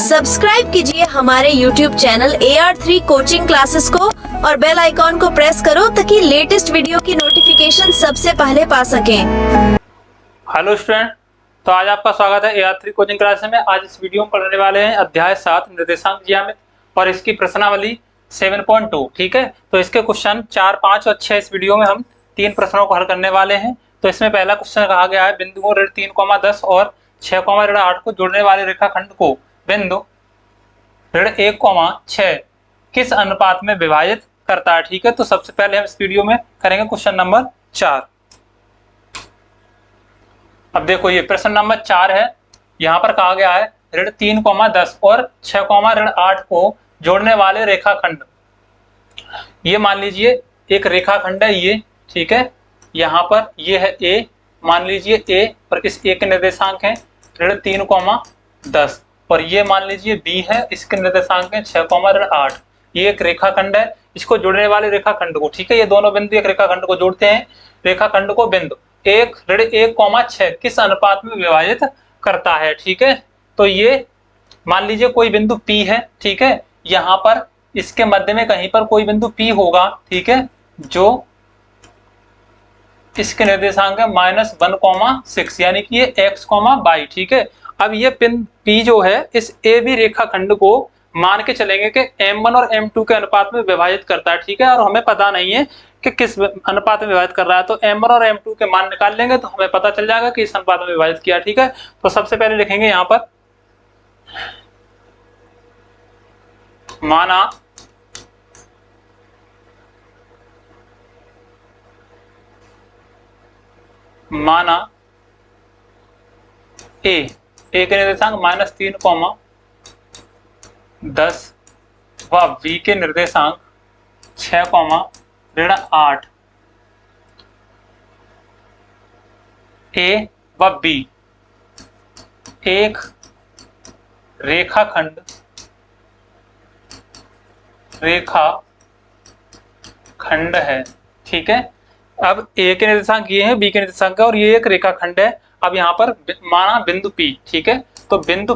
Subscribe कीजिए हमारे YouTube channel AR3 coaching classes को और बेल आइकॉन को प्रेस करो ताकि लेटेस्ट वीडियो की नोटिफिकेशन सबसे पहले पा सकें। हेलो स्टूडेंट, तो आज आपका स्वागत है AR3 कोचिंग क्लास में। आज इस वीडियो में पढ़ने वाले हैं अध्याय 7 निर्देशांक ज्यामिति और इसकी प्रश्नावली 7.2। ठीक है, तो इसके क्वेश्चन 4, 5 और 6 इस वीडियो में हम 3 प्रश्नों को हल करने वाले हैं। तो इसमें पहला क्वेश्चन कहा गया है बिंदुओं 3,10 और 6,8 को जोड़ने वाले रेखाखंड को बिंदु 1,6 किस अनुपात में विभाजित करता है। ठीक है, तो सबसे पहले हम इस वीडियो में करेंगे क्वेश्चन नंबर 4। अब देखो ये प्रश्न नंबर 4 है। यहाँ पर कहा गया है 3,10 और 6,8 को जोड़ने वाले रेखाखंड। ये मान लीजिए एक रेखाखंड है ये, ठीक है। यहाँ पर ये है ए, मान लीजिए ए और इस ए के निर्देशांक हैं 3,10 और ये मान लीजिए बी है, इसके निर्देशांक हैं 6,8। ये एक रेखाखंड है, इसको जोड़ने वाले रेखाखंड को, ठीक है, ये दोनों बिंदु एक रेखाखंड को जोड़ते हैं। रेखाखंड को बिंदु 1,6 किस अनुपात में विभाजित करता है। ठीक है, तो ये मान लीजिए कोई बिंदु P है, ठीक है। यहाँ पर इसके मध्य में कहीं पर कोई बिंदु P होगा, ठीक है, जो इसके निर्देशांक है -1,6 यानी कि ये x, y। ठीक है, अब ये पिन P जो है इस ए बी रेखाखंड को मान के चलेंगे कि M1 और M2 के अनुपात में विभाजित करता है। ठीक है, और हमें पता नहीं है कि किस अनुपात में विभाजित कर रहा है, तो M1 और M2 के मान निकाल लेंगे तो हमें पता चल जाएगा कि इस अनुपात में विभाजित किया। ठीक है, तो सबसे पहले लिखेंगे यहाँ पर माना ए के निर्देशांक -3,10 व बी के निर्देशांक 6,8। ए व बी एक रेखाखंड है। ठीक है, अब ए के निर्देशांक ये है, बी के निर्देशांक है और ये एक रेखाखंड है। अब यहाँ पर माना बिंदु P, ठीक है, तो बिंदु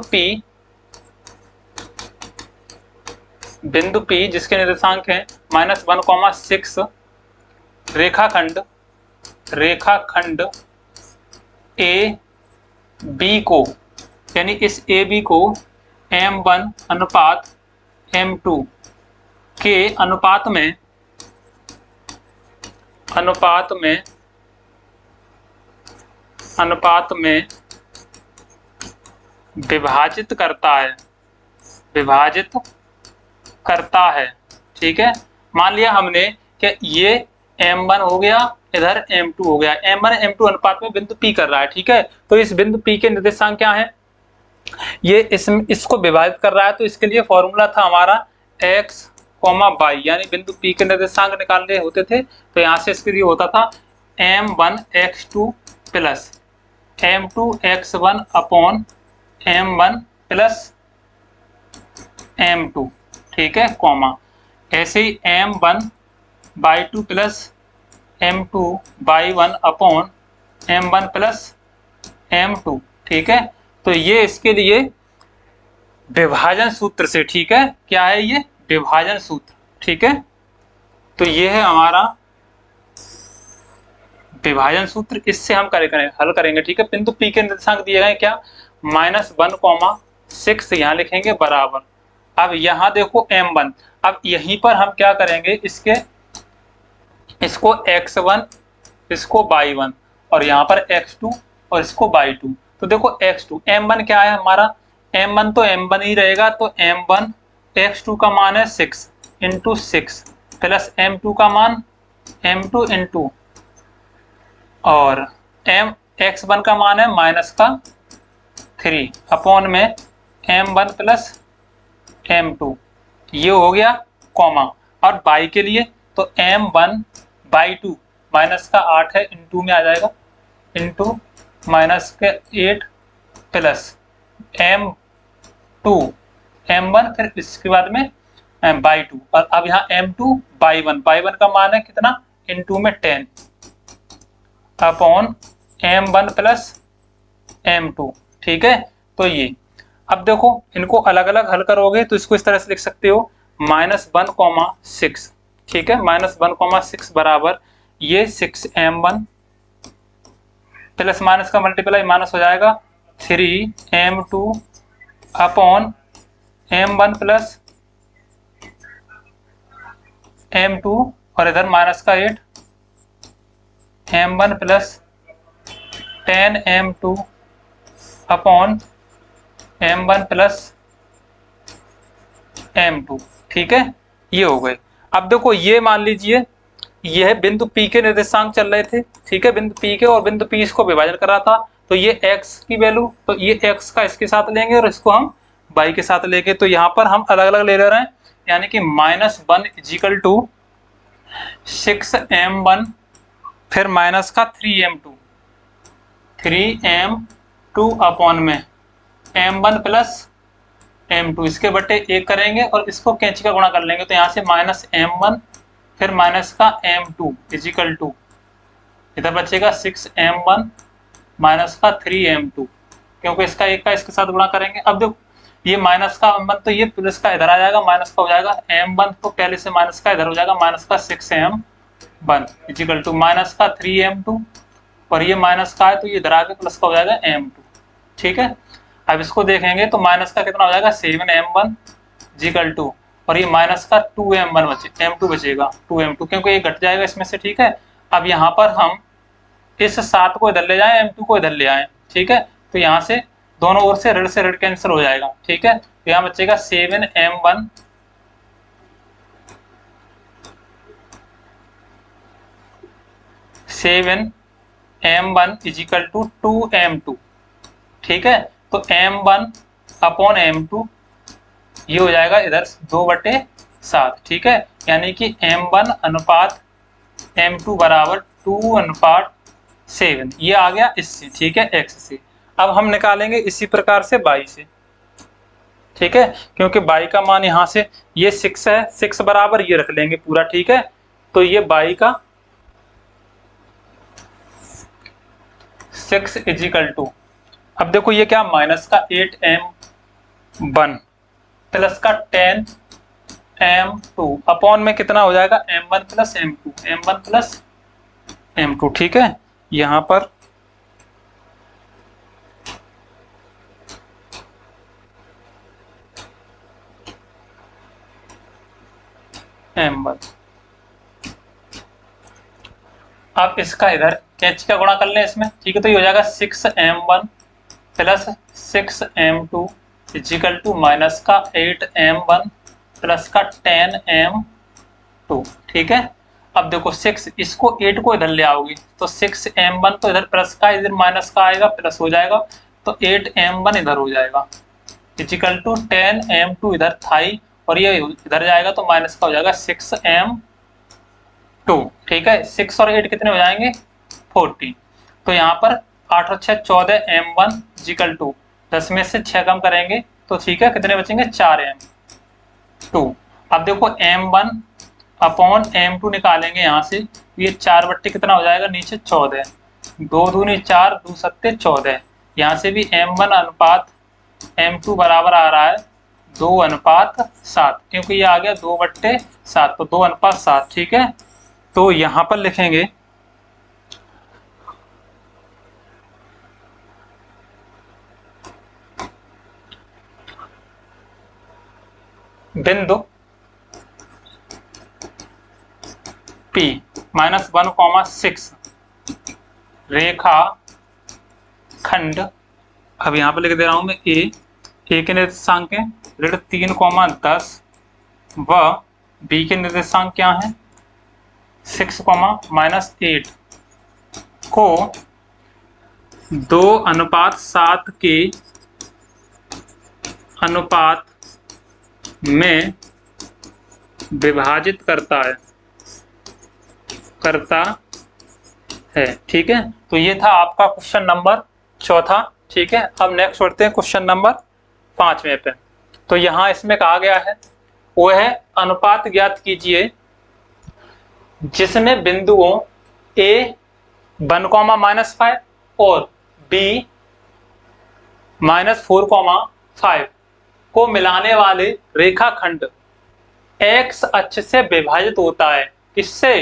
P जिसके निर्देशांक है -1,6 रेखाखंड ए बी को, यानी इस ए बी को M1 अनुपात M2 के अनुपात में विभाजित करता है। ठीक है, मान लिया हमने कि ये M1 हो गया, इधर M2 हो गया। M1 M2 अनुपात में बिंदु P कर रहा है। ठीक है, तो इस बिंदु P के निर्देशांक क्या है, ये इसको विभाजित कर रहा है, तो इसके लिए फॉर्मूला था हमारा x, y, यानी बिंदु P के निर्देशांक निकालने होते थे, तो यहाँ से इसके लिए होता था M1x2 plus M2x1 upon M1 plus M2। ठीक है, कॉमा ऐसे ही M1y2 plus M2y1 upon M1 plus M2। ठीक है, तो ये इसके लिए विभाजन सूत्र से, ठीक है, क्या है ये विभाजन सूत्र। ठीक है, तो ये है हमारा विभाजन सूत्र, इससे हम हल करेंगे। ठीक है, बिंदु P के निर्देशांक दिए गए क्या, -1,6 यहाँ लिखेंगे बराबर। अब यहाँ देखो M1, अब यहीं पर हम क्या करेंगे, इसको x1, इसको y1 और यहाँ पर x2 और इसको y2। तो देखो x2 M1 क्या है हमारा, M1 तो M1 ही रहेगा, तो M1 x2 का मान है 6 × 6 प्लस M2 का मान M2 × और x1 का मान है -3 अपॉन में M1 प्लस M2। ये हो गया कॉमा। और y के लिए तो M1/2 -8 है, इंटू में आ जाएगा, इंटू -8 प्लस M1 फिर इसके बाद में by2 और अब यहाँ M2/1 का मान है कितना, इंटू में 10 अपॉन M1 प्लस M2। ठीक है, तो ये अब देखो इनको अलग अलग हल करोगे तो इसको इस तरह से लिख सकते हो -1,6, ठीक है, -1,6 बराबर ये 6m1 प्लस माइनस का मल्टीप्लाई माइनस हो जाएगा 3m2 upon m1 plus m2 और इधर माइनस का 8 m1 plus 10m2 upon m1 plus m2, ठीक है, ये हो गए। अब देखो ये मान लीजिए यह बिंदु P के निर्देशांक चल रहे थे, ठीक है, बिंदु P के और बिंदु P इसको विभाजन कर रहा था, तो ये x की वैल्यू, तो ये x का इसके साथ लेंगे और इसको हम y के साथ लेंगे, तो यहाँ पर हम अलग अलग ले रहे हैं, यानी कि -1 इजिकल टू 6m1 फिर माइनस का 3m2 अपॉन में m1 प्लस m2 इसके बट्टे 1 करेंगे और इसको कैंची का गुणा कर लेंगे, तो यहाँ से -m1 फिर माइनस का m2 इजिकल टू इधर बचेगा 6m1 माइनस का 3m2, क्योंकि इसका एक का इसके साथ गुणा करेंगे। अब देखो ये माइनस का m1 तो ये प्लस का इधर आ जाएगा, माइनस का हो जाएगा m1 तो पहले से माइनस का इधर हो जाएगा, माइनस का 6m1 इजिकल टू माइनस का 3m2 और ये माइनस का है तो ये इधर आके प्लस का हो जाएगा m2, ठीक है। अब इसको देखेंगे तो माइनस का कितना हो जाएगा 7m1 इजिकल टू और ये माइनस का 2m1 m2 बचेगा 2m2, क्योंकि ये घट जाएगा इसमें से, ठीक है। अब यहाँ पर हम इस 7 को इधर ले जाएं, m2 को इधर ले आए, ठीक है, तो यहाँ से दोनों ओर से ऋण कैंसिल हो जाएगा, ठीक है, तो यहाँ बचेगा 7m1 इजिकल टू 2m2, ठीक है, तो m1 अपॉन m2 ये हो जाएगा इधर 2/7, ठीक है, यानी कि m1 अनुपात m2 बराबर 2:7, ये आ गया इससे, ठीक है, x से। अब हम निकालेंगे इसी प्रकार से y से, ठीक है, क्योंकि y का मान यहाँ से ये 6 है, 6 बराबर ये रख लेंगे पूरा, ठीक है, तो ये y का 6 इजिकल टू, अब देखो ये क्या माइनस का 8m1 प्लस का 10m2 अपॉन में कितना हो जाएगा m1 प्लस m2, ठीक है, यहाँ पर m1। अब इसका इधर कैंची का गुणा कर लें इसमें, ठीक है, तो ये हो जाएगा 6m1 plus 6m2 is equal to minus का 8m1 प्लस का 10m2, ठीक है। अब देखो 6 इसको 8 को इधर ले आओगे तो 6m1 तो इधर प्लस का इधर माइनस का आएगा, प्लस हो जाएगा, तो 8m1 इधर हो जाएगा इजिकल टू 10m2 इधर था ही और ये इधर जाएगा तो माइनस का हो जाएगा 6m2, ठीक है, 6 और 8 कितने हो जाएंगे 40, तो यहाँ पर 8 और 6 14m1 इजिकल टू 10 में से 6 कम करेंगे तो ठीक है, कितने बचेंगे 4m2। अब देखो m1 अपॉन m2 निकालेंगे यहाँ से, ये 4/, कितना हो जाएगा नीचे 14, 2 दूनी 4 2 सत्ते 14, यहाँ से भी m1 अनुपात m2 बराबर आ रहा है 2:7, क्योंकि ये आ गया 2/7, तो 2:7, ठीक है। तो यहाँ पर लिखेंगे बिंदु P -1,6 रेखा खंड, अब यहाँ पे लिख दे रहा हूं मैं A के निर्देशांक है -3,10 व B के निर्देशांक क्या है 6,-8 को 2:7 के अनुपात में विभाजित करता है, ठीक है। तो ये था आपका क्वेश्चन नंबर 4, ठीक है। अब नेक्स्ट बढ़ते हैं क्वेश्चन नंबर 5 पे। तो यहाँ इसमें कहा गया है वो है अनुपात ज्ञात कीजिए जिसमें बिंदुओं A 1,-5 और B -4, 5 को मिलाने वाले रेखाखंड एक्स अक्ष से विभाजित होता है। किससे?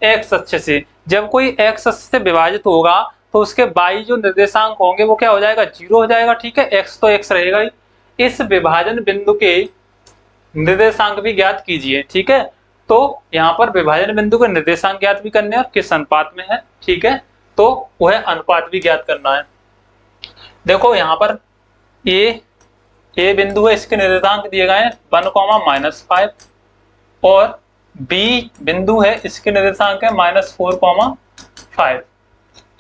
एक्स अक्ष से। जब कोई एक्स अक्ष से विभाजित होगा तो उसके बाई जो निर्देशांक होंगे वो क्या हो जाएगा? 0 हो जाएगा। ठीक है, एक्स तो एक्स रहेगा ही। इस विभाजन बिंदु के निर्देशांक भी ज्ञात कीजिए। ठीक है, तो यहाँ पर विभाजन बिंदु के निर्देशांक ज्ञात भी करने और किस अनुपात में है। ठीक है, तो वह अनुपात भी ज्ञात करना है। देखो यहाँ पर ए बिंदु है, इसके निर्देशांक दिए गए हैं 1, -5 और बी बिंदु है, इसके निर्देशांक है -4, 5।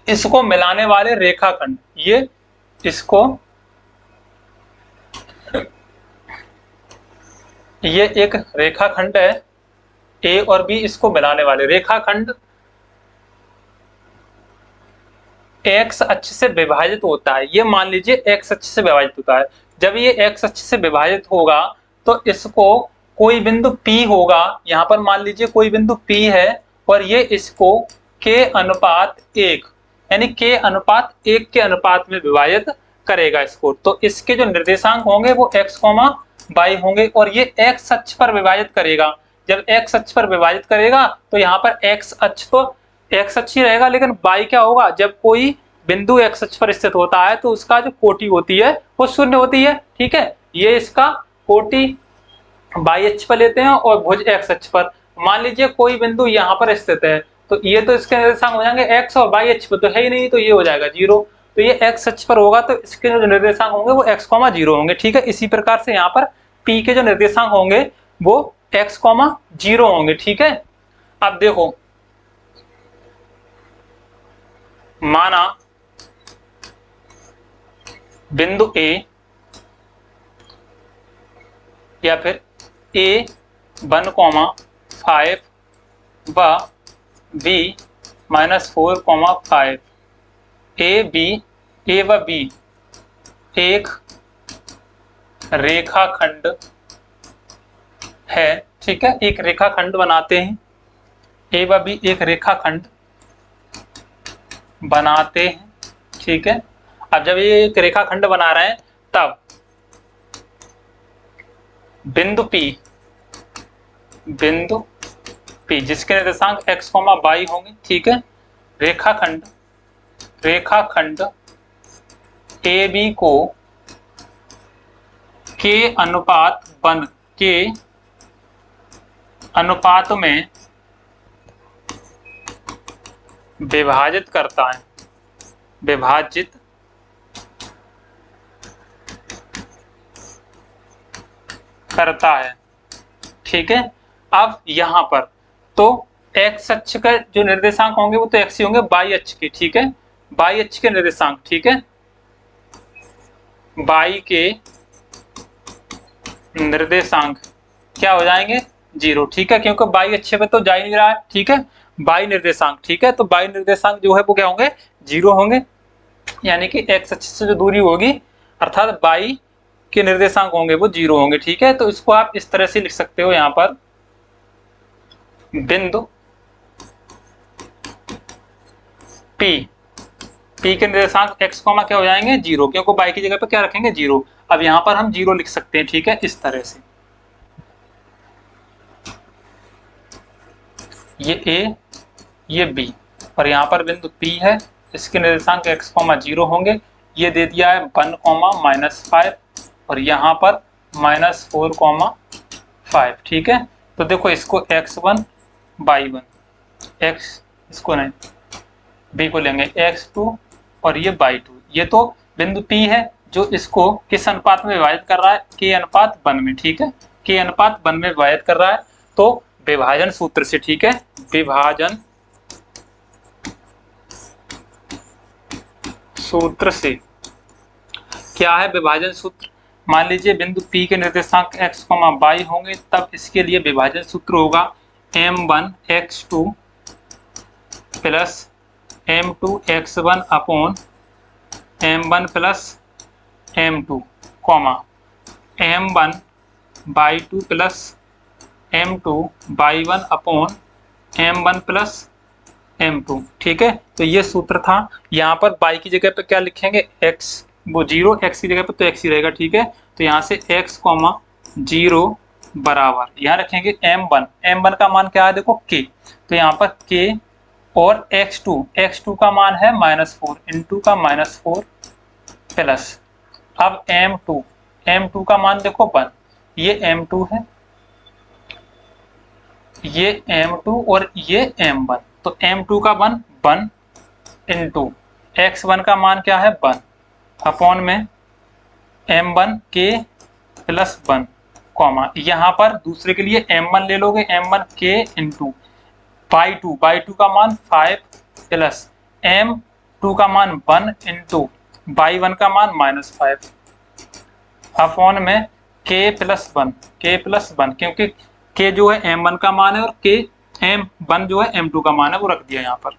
इसको मिलाने वाले रेखाखंड, ये एक रेखाखंड है ए और बी, इसको मिलाने वाले रेखाखंड एक्स अक्ष से विभाजित होता है। ये मान लीजिए एक्स अक्ष से विभाजित होता है। जब ये एक्स अक्ष से विभाजित होगा तो इसको कोई बिंदु P होगा, यहाँ पर मान लीजिए कोई बिंदु P है और ये इसको K अनुपात 1 यानी K अनुपात 1 के अनुपात में विभाजित करेगा इसको। तो इसके जो निर्देशांक होंगे वो x, y होंगे और ये x अक्ष पर विभाजित करेगा। जब x अक्ष पर विभाजित करेगा तो यहाँ पर x अक्ष तो x अक्ष ही रहेगा, लेकिन y क्या होगा? जब कोई बिंदु x अक्ष पर स्थित होता है तो उसका जो कोटि होती है वो 0 होती है। ठीक है, ये इसका कोटि y अक्ष पर लेते हैं और भुज x अक्ष पर। मान लीजिए कोई बिंदु यहाँ पर स्थित है तो ये तो इसके निर्देशांक हो जाएंगे x और y अक्ष पर तो है ही नहीं, तो ये हो जाएगा 0। तो ये x अक्ष पर होगा तो इसके जो निर्देशांक होंगे वो x, 0 होंगे। ठीक है, इसी प्रकार से यहाँ पर P के जो निर्देशांक होंगे वो x, 0 होंगे। ठीक है, अब देखो माना बिंदु A या फिर A1, 5 व B -4, 5 A व B एक रेखाखंड है। ठीक है, एक रेखाखंड बनाते हैं। A व B एक रेखाखंड बनाते हैं। ठीक है, अब जब ये एक रेखाखंड बना रहे हैं तब बिंदु P जिसके निर्देशांक x, y होंगे। ठीक है, रेखाखंड AB को के अनुपात में विभाजित करता है, विभाजित करता है। ठीक है, अब यहाँ पर तो x अक्ष का जो निर्देशांक होंगे वो तो x ही होंगे, y अक्ष के। ठीक है, y अक्ष के निर्देशांक, ठीक है, y के निर्देशांक क्या हो जाएंगे? 0। ठीक है, क्योंकि y अक्ष पे तो जा ही नहीं रहा है। ठीक है, y निर्देशांक, ठीक है, तो y निर्देशांक जो है वो क्या होंगे? 0 होंगे, यानी कि x अक्ष से जो दूरी होगी अर्थात y के निर्देशांक होंगे वो 0 होंगे। ठीक है, तो इसको आप इस तरह से लिख सकते हो, यहाँ पर बिंदु P के निर्देशांक x, क्या हो जाएंगे? 0, क्योंकि y की जगह पे क्या रखेंगे? 0। अब यहाँ पर हम 0 लिख सकते हैं। ठीक है, इस तरह से ये A ये B और यहाँ पर बिंदु P है, इसके निर्देशांक x, 0 होंगे। ये दे दिया है 1, -5 और यहाँ पर -4, 5। ठीक है, तो देखो इसको x1 y1 x, इसको नहीं b को लेंगे x2 और ये y2। ये तो बिंदु P है जो इसको किस अनुपात में विभाजित कर रहा है? k अनुपात 1 में। ठीक है, k अनुपात 1 में विभाजित कर रहा है। तो विभाजन सूत्र से, ठीक है, विभाजन सूत्र से क्या है? विभाजन सूत्र मान लीजिए बिंदु P के निर्देशांक x, y होंगे, तब इसके लिए विभाजन सूत्र होगा m1x2 plus m2x1 upon m1 plus m2, m1y2 plus m2y1 upon m1 plus m2। ठीक है, तो ये सूत्र था। यहाँ पर y की जगह पे क्या लिखेंगे? x वो 0 x की जगह पर तो x ही रहेगा, ठीक है। तो यहाँ से x, 0 बराबर यहाँ रखेंगे m1। m1 का मान क्या है देखो k, तो यहाँ पर k और x2 का मान है -4 इंटू का -4 प्लस, अब m2 का मान देखो 1, ये m2 है, ये m2 और ये m1, तो m2 का 1 इंटू x1 का मान क्या है 1 अपॉन में m1 k प्लस 1 कॉमा, यहाँ पर दूसरे के लिए m1 ले लोगे, m1 k इंटू y2 का मान 5 प्लस m2 का मान 1 इंटू y1 का मान -5 अपॉन में k प्लस 1 क्योंकि k जो है m1 का मान है और k m1 जो है m2 का मान है, वो रख दिया यहाँ पर।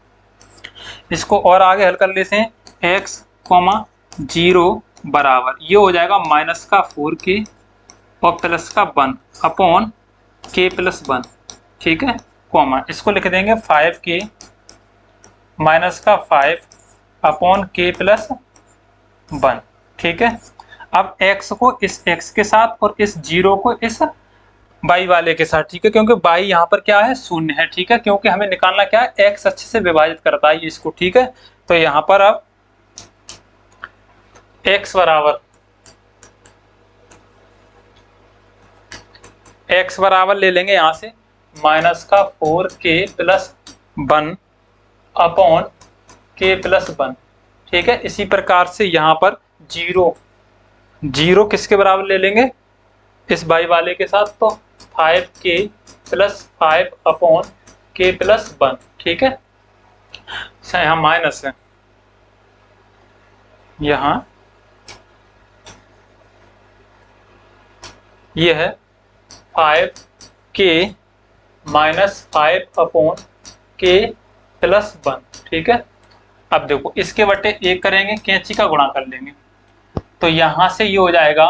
इसको और आगे हल कर लेते हैं, x, 0 बराबर ये हो जाएगा -4k और प्लस का 1 अपॉन k प्लस 1, ठीक है, कॉमा, इसको लिख देंगे 5k -5 अपॉन k प्लस 1, ठीक है। अब x को इस x के साथ और इस 0 को इस y वाले के साथ, ठीक है, क्योंकि y यहाँ पर क्या है 0 है, ठीक है, क्योंकि हमें निकालना क्या है x अच्छे से विभाजित करता है इसको, ठीक है। तो यहाँ पर अब x बराबर ले लेंगे यहाँ से -4k plus 1 upon k plus 1, ठीक है। इसी प्रकार से यहाँ पर 0 किसके बराबर ले लेंगे इस y वाले के साथ, तो 5k plus 5 upon k plus 1, ठीक है। यहाँ माइनस है, यहाँ ये है 5k -5 अपॉन k प्लस 1, ठीक है। अब देखो इसके बटे 1 करेंगे, कैंची का गुणा कर लेंगे, तो यहाँ से ये हो जाएगा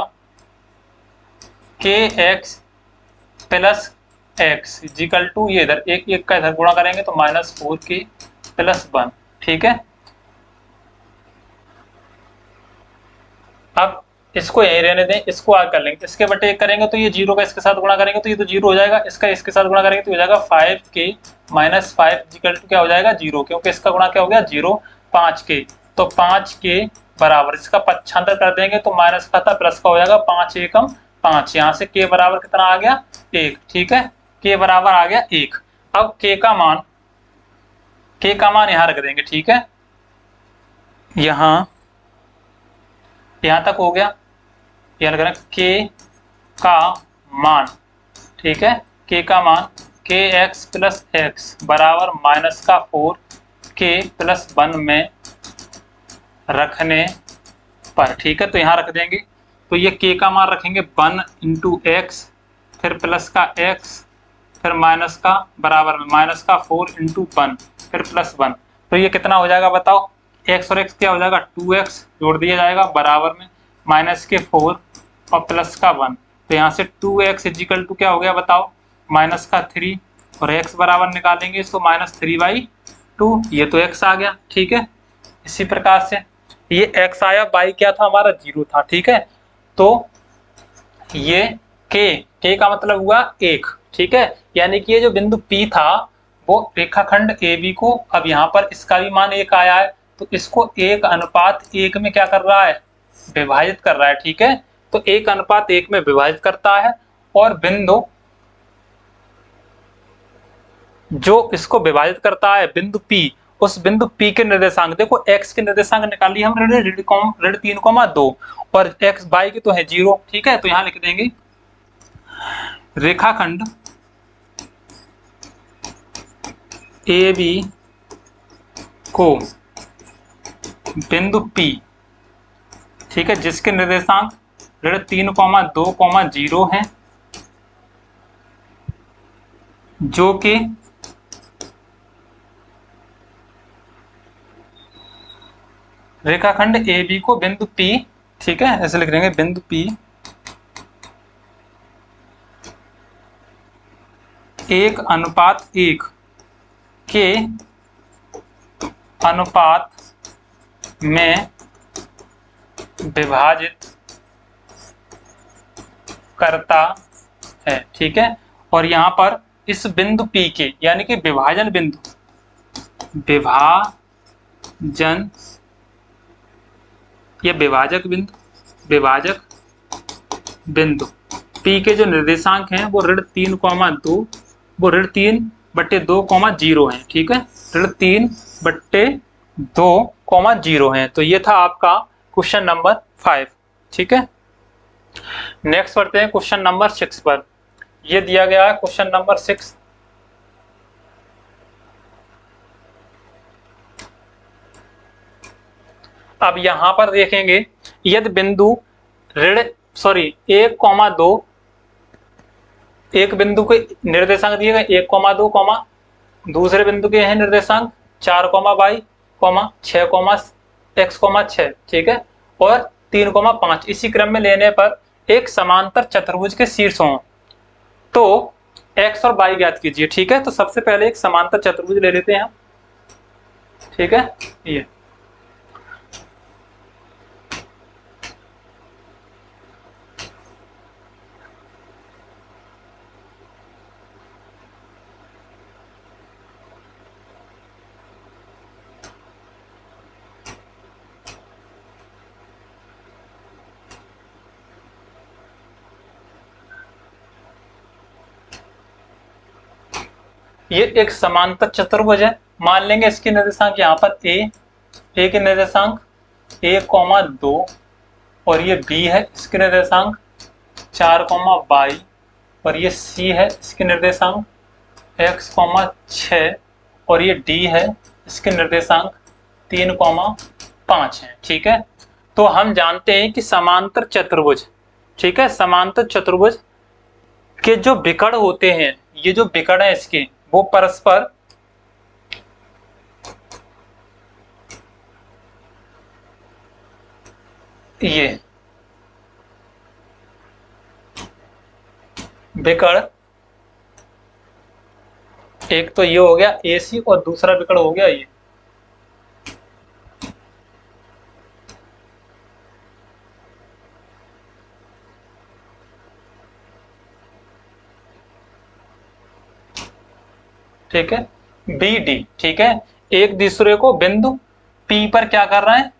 kx plus x is equal to ये इधर 1 का इधर गुणा करेंगे तो -4k प्लस 1, ठीक है। अब इसको यहीं रहने दें, इसको आगे कर लेंगे, इसके बटे 1 करेंगे तो ये 0 का इसके साथ गुणा करेंगे तो ये तो 0 हो जाएगा, इसका इसके साथ गुणा करेंगे तो हो जाएगा 5k -5 इजिकल टू क्या हो जाएगा 0, क्योंकि इसका गुणा क्या हो गया 0, 5k, तो 5k बराबर इसका पक्षांतर कर देंगे तो माइनस का था प्लस का हो जाएगा 5 एकम 5, यहाँ से k बराबर कितना आ गया 1, ठीक है, k बराबर आ गया 1। अब k का मान यहाँ रख देंगे, ठीक है, यहाँ तक हो गया, यहाँ रख k का मान, ठीक है, k का मान kx प्लस x बराबर -4k प्लस 1 में रखने पर, ठीक है, तो यहाँ रख देंगे, तो ये k का मान रखेंगे 1 इंटू x, फिर प्लस का x, फिर माइनस का बराबर में -4 इंटू 1, फिर प्लस 1, तो ये कितना हो जाएगा बताओ, x और x क्या हो जाएगा 2x जोड़ दिया जाएगा बराबर में -4 और प्लस का 1, तो यहाँ से 2x इजिकल टू क्या हो गया बताओ -3 और x बराबर निकालेंगे इसको -3/2, ये तो x आ गया, ठीक है। इसी प्रकार से ये x आया, y क्या था हमारा 0 था, ठीक है, तो ये k का मतलब हुआ 1, ठीक है, यानी कि ये जो बिंदु P था वो रेखाखंड AB को, अब यहाँ पर इसका भी मान 1 आया है तो इसको 1:1 में क्या कर रहा है विभाजित कर रहा है, ठीक है, तो 1:1 में विभाजित करता है, और बिंदु जो इसको विभाजित करता है बिंदु P, उस बिंदु P के निर्देशांक देखो, x के निर्देशांक निकाल लिए हम -3,2 और x y की तो है 0, ठीक है, तो यहाँ लिख देंगे रेखाखंड AB को बिंदु P, ठीक है, जिसके निर्देशांक 3,2,0 हैं, जो कि रेखाखंड AB को बिंदु P, ठीक है, ऐसे लिख देंगे बिंदु P 1:1 के अनुपात में विभाजित करता है। ठीक है, और यहाँ पर इस बिंदु P के यानी कि विभाजन बिंदु, विभाजन या विभाजक बिंदु P के जो निर्देशांक हैं वो ऋण 3,2 वो ऋण 3/2,0 है। ठीक है, ऋण 3/2,0 है। तो ये था आपका क्वेश्चन नंबर 5। ठीक है, नेक्स्ट बढ़ते हैं क्वेश्चन नंबर 6 पर। ये दिया गया है क्वेश्चन नंबर 6। अब यहां पर देखेंगे, यदि बिंदु 1,2 एक बिंदु के निर्देशांक दिए गए 1,2, दूसरे बिंदु के हैं निर्देशांक 4,y, 6,x,6। ठीक है, और 3,5 इसी क्रम में लेने पर एक समांतर चतुर्भुज के शीर्ष हों तो x और y ज्ञात कीजिए। ठीक है, तो सबसे पहले एक समांतर चतुर्भुज ले लेते हैं हम। ठीक है, ये एक समांतर चतुर्भुज है। मान लेंगे इसके निर्देशांक यहाँ पर a के निर्देशांक 1,2 और ये b है इसके निर्देशांक 4,y और ये c है इसके निर्देशांक x,6 और ये d है इसके निर्देशांक 3,5 है। ठीक है, तो हम जानते हैं कि समांतर चतुर्भुज, ठीक है, समांतर चतुर्भुज के जो विकर्ण होते हैं, ये जो विकर्ण है इसके वो परस्पर ये विकर्ण, एक तो ये हो गया AC और दूसरा विकर्ण हो गया ये। ठीक है, BD। ठीक है, एक दूसरे को बिंदु P पर क्या कर रहे हैं,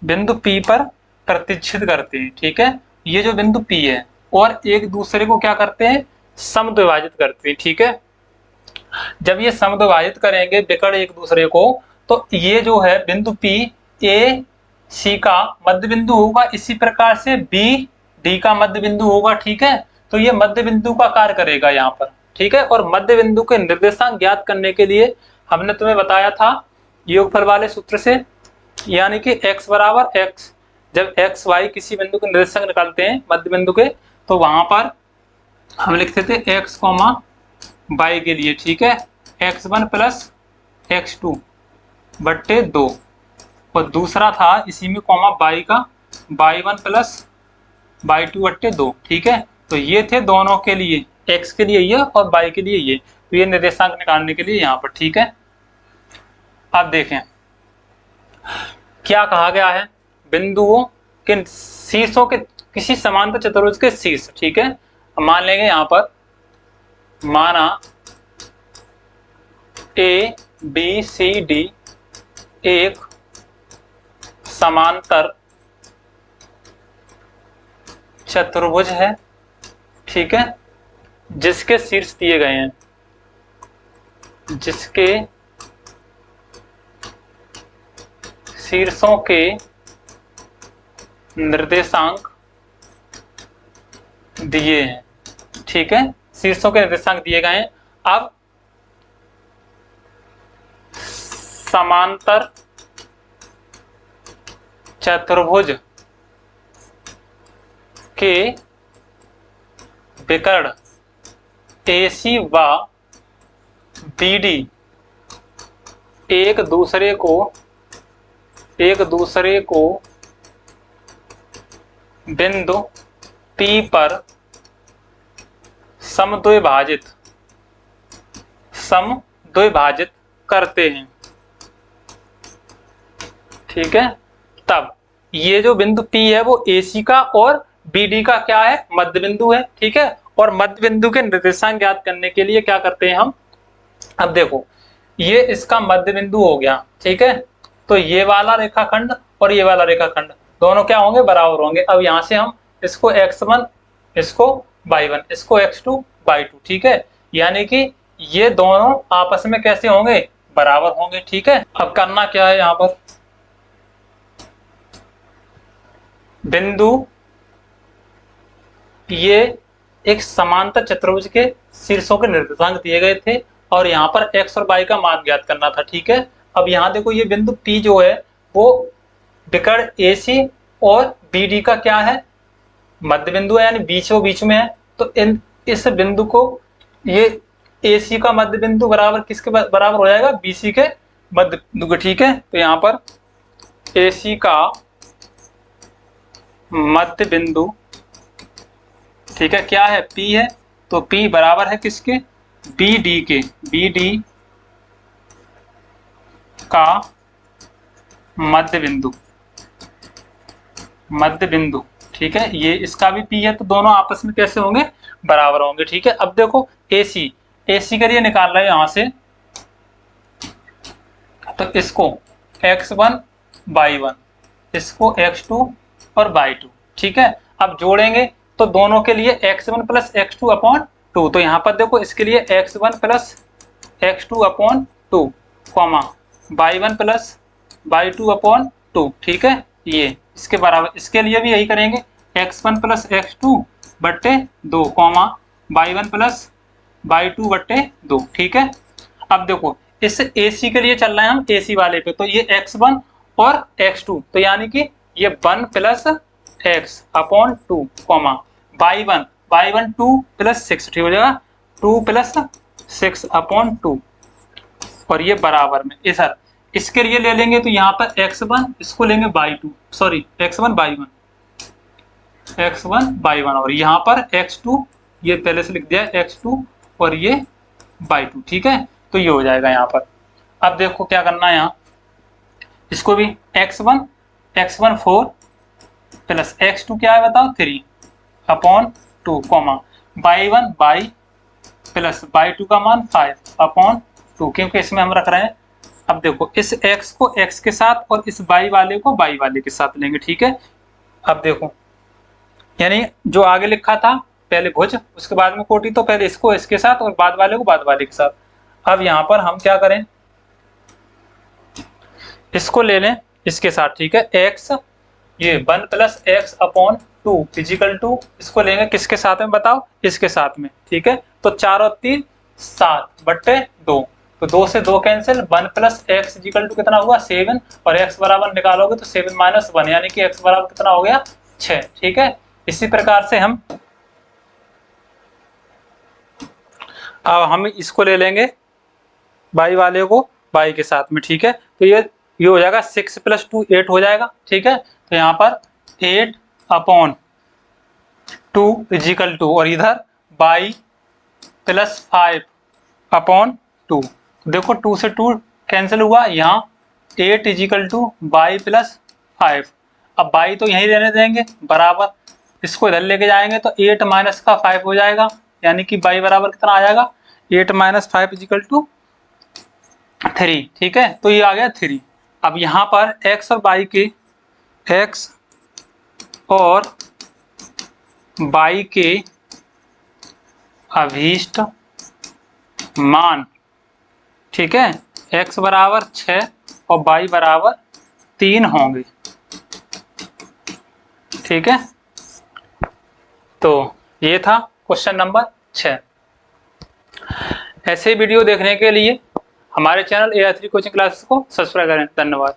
बिंदु P पर प्रतिच्छेद करते हैं। ठीक है, ये जो बिंदु P है और एक दूसरे को क्या करते हैं, समद्विभाजित करते हैं। ठीक है, जब ये समद्विभाजित करेंगे विकर्ण एक दूसरे को, तो ये जो है बिंदु P AC का मध्य बिंदु होगा, इसी प्रकार से BD का मध्य बिंदु होगा। ठीक है, तो ये मध्य बिंदु का कार्य करेगा यहाँ पर। ठीक है, और मध्य बिंदु के निर्देशांक ज्ञात करने के लिए हमने तुम्हें बताया था योगफल वाले सूत्र से, यानी कि x बराबर x, जब x y किसी बिंदु के निर्देशांक निकालते हैं मध्य बिंदु के, तो वहां पर हम लिखते थे x, y के लिए। ठीक है, x1 प्लस x2 बट्टे 2 और दूसरा था इसी में y का y1 प्लस y2 बट्टे 2। ठीक है, तो ये थे दोनों के लिए, x के लिए ये और y के लिए ये, तो ये निर्देशांक निकालने के लिए यहाँ पर। ठीक है, अब देखें क्या कहा गया है, बिंदुओं के शीर्षों के किसी समांतर चतुर्भुज के शीर्ष। ठीक है, मान लेंगे यहाँ पर, माना ABCD एक समांतर चतुर्भुज है। ठीक है, जिसके शीर्ष दिए गए हैं, जिसके शीर्षों के निर्देशांक दिए हैं। ठीक है, शीर्षों के निर्देशांक दिए गए हैं। अब समांतर चतुर्भुज के विकर्ण AC व BD एक दूसरे को बिंदु P पर समद्विभाजित करते हैं। ठीक है, तब ये जो बिंदु P है वो AC का और BD का क्या है, मध्य बिंदु है, ठीक है। और मध्य बिंदु के निर्देशांक ज्ञात करने के लिए क्या करते हैं हम, अब देखो ये इसका मध्य बिंदु हो गया, ठीक है। तो ये वाला रेखाखंड और ये वाला रेखाखंड दोनों क्या होंगे, बराबर होंगे। अब यहाँ से हम इसको x1, इसको y1, इसको x2, y2, ठीक है। यानी कि ये दोनों आपस में कैसे होंगे, बराबर होंगे, ठीक है। अब करना क्या है, यहाँ पर बिंदु ये एक समांतर चतुर्भुज के शीर्षों के निर्देशांक दिए गए थे और यहाँ पर x और y का मान ज्ञात करना था, ठीक है। अब यहाँ देखो ये बिंदु P जो है वो विकर्ण AC और BD का क्या है, मध्य बिंदु है, यानी बीच में है। तो इस बिंदु को ये AC का मध्य बिंदु बराबर किसके बराबर हो जाएगा, BC के मध्य बिंदु के, ठीक है। तो यहाँ पर AC का मध्य बिंदु, ठीक है, क्या है, P है। तो P बराबर है किसके, BD के, BD का मध्य बिंदु, ठीक है। ये इसका भी P है, तो दोनों आपस में कैसे होंगे, बराबर होंगे, ठीक है। अब देखो AC के लिए निकाल रहे हैं यहाँ से, तो इसको x1 y1, इसको x2 और y2, ठीक है। अब जोड़ेंगे तो दोनों के लिए x1 प्लस x2 अपॉन 2, तो यहाँ पर देखो इसके लिए x1 plus x2 upon 2, comma y1 plus y2 upon 2, ठीक है। ये इसके बराबर, इसके लिए भी यही करेंगे, x1 प्लस x2 बट्टे 2, कॉमा y1 प्लस y2 बट्टे 2, ठीक है। अब देखो इस AC के लिए चल रहे हैं हम AC वाले पे, तो ये x1 और x2, तो यानी कि ये 1 plus x upon 2, comma y1 2 plus 6, ठीक हो जाएगा, 2 प्लस 6 अपॉन 2, और ये बराबर में सर इसके लिए ले लेंगे तो यहाँ पर x1, इसको लेंगे y2, सॉरी x1 y1 और यहाँ पर x2, ये पहले से लिख दिया x2 और ये y2, ठीक है। तो ये हो जाएगा यहाँ पर। अब देखो क्या करना है, यहाँ इसको भी x1 4 प्लस x2 क्या है बताओ, 3 upon 2, comma y1 y plus y2 का मान 5 अपॉन 2, क्योंकि इसमें हम रख रहे हैं। अब देखो इस x को x के साथ और इस y वाले को y वाले के साथ लेंगे, ठीक है। अब देखो यानी जो आगे लिखा था पहले भुज, उसके बाद में कोटि, तो पहले इसको इसके साथ और बाद वाले को बाद वाले के साथ। अब यहाँ पर हम क्या करें, इसको ले लें इसके साथ, ठीक है। x ये 1 प्लस x अपॉन 2 फिजिकल 2, इसको लेंगे किसके साथ में बताओ, इसके साथ में, ठीक है। तो 4 और 3 7 बट्टे 2, तो 2 से 2 cancel, 1 plus x is equal to कितना हुआ 7, और x बराबर निकालोगे तो 7 माइनस 1, यानी कि x बराबर कितना हो गया 6, ठीक है। इसी प्रकार से अब हम इसको ले लेंगे y वाले को y के साथ में, ठीक है। तो ये हो जाएगा 6 प्लस 2 8 हो जाएगा, ठीक है। तो यहाँ पर 8 अपॉन 2 इजिकल टू, और इधर y प्लस 5 अपॉन 2, देखो 2 से 2 कैंसिल हुआ, यहाँ 8 इजिकल टू y प्लस 5। अब y तो यहीं रहने देंगे बराबर, इसको इधर लेके जाएंगे तो 8 माइनस का 5 हो जाएगा, यानी कि y बराबर कितना आ जाएगा 8 माइनस 5 इजिकल टू 3, ठीक है। तो ये आ गया 3। अब यहाँ पर x और y के अभीष्ट मान, ठीक है, x बराबर 6 और y बराबर 3 होंगे, ठीक है। तो ये था क्वेश्चन नंबर 6। ऐसे वीडियो देखने के लिए हमारे चैनल AR3 कोचिंग क्लासेस को सब्सक्राइब करें। धन्यवाद।